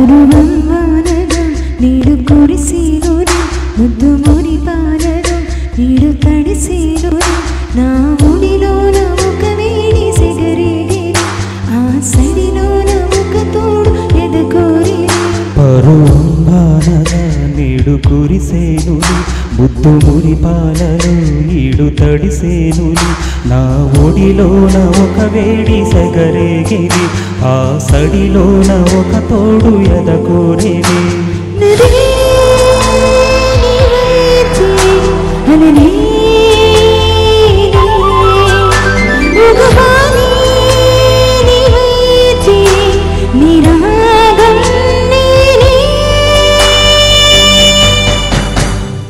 పరువం వానగా నీడు కురిసేనుని ముద్దు మురి పాలలో నీడు తడిసేనుని నా ఒడిలోన ఒక వేడి సెగరేగేని ఆ సడిలోన ఒక తోడు ఎదకోరేని పరువం వానగా నీడు కురిసేనుని ముద్దు మురి పాలలో ఈడు తడిసేనుని నా ఒడిలోన ఒక వేడి సెగరేగేని ఆ సడిలోన ఒక తోడు ఎదకోరేని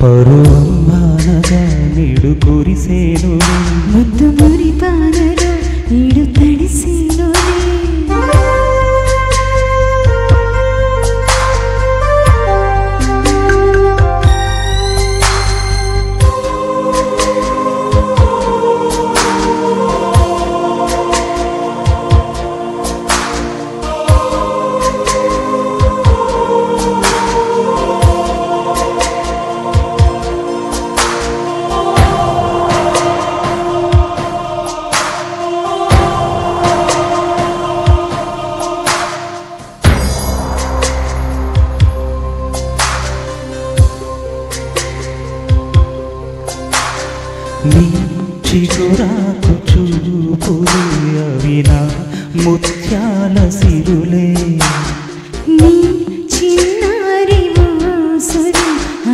పరువం వానగా నీడు కురిసేనుని ముద్దు మురి పాలలో నీడు తడిసేనుని నీ చిగురాకు చూపులే అవి నా ముత్యాల సిరులే నీ చిన్నారి ఊసులు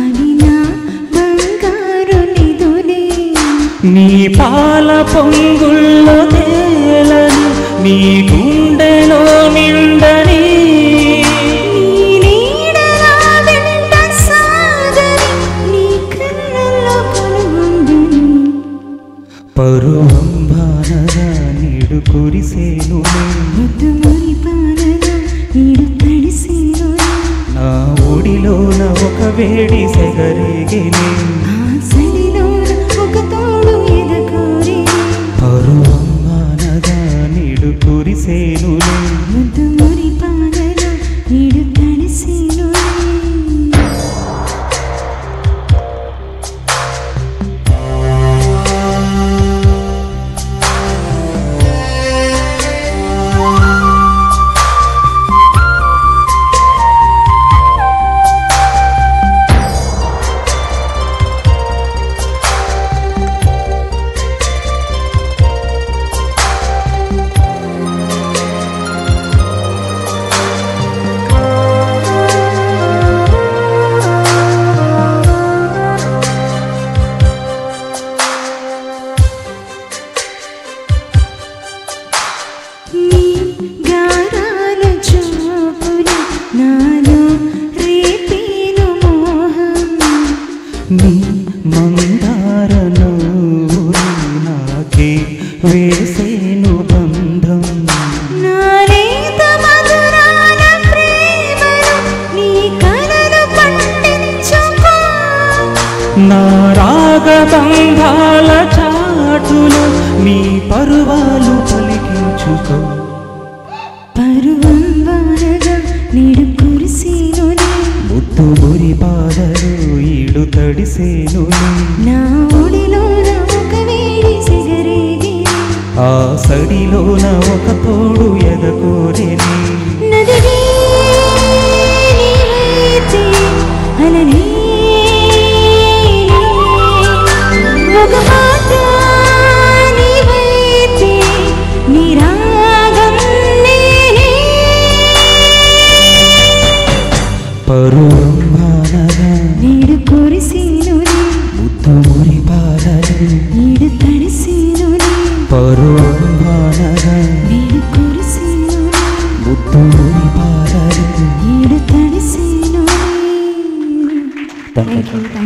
అవి నా బంగారు నిధులే నీ పాల పొంగుల్లో తేలని నీ గుండెలో నిండని పరువం వానగా నీడు కురిసేనుని ముద్దు మురి పాలలో నీడు తడిసేనుని నా ఒడిలోన ఒక వేడి సెగరేగేని ఆ సడిలోన ఒక తోడు ఎదకోరేని పరువం వానగా నీడు కురిసేనుని ముద్దు మురి పాలలో నీడు తడిసేనుని నీ మందార నవ్వులు నాకే వేసేను బంధం నా రాగబంధాల చాటులు నీ పరువాలు పలికించుకో పరువం వానగా నీడు కురిసేనుని ముద్దు మురి పాలలో ఈడు తడిసేనుని నా ఒడిలోన ఒక వేడి సెగరేగేని ఆ సడిలోన ఒక తోడు ఎదకోరేని నదివే నీవైతే అలనే ఒక మాట నీవైతే నీ రాగం నేనే పరువం వానగా నీడు కురిసేనుని ముద్దు మురి పాలలో నీడు తడిసేనుని పరువం వానగా నీడు కురిసేనుని ముద్దు మురి పాలలో నీడు తడిసేనుని థాంక్యూ.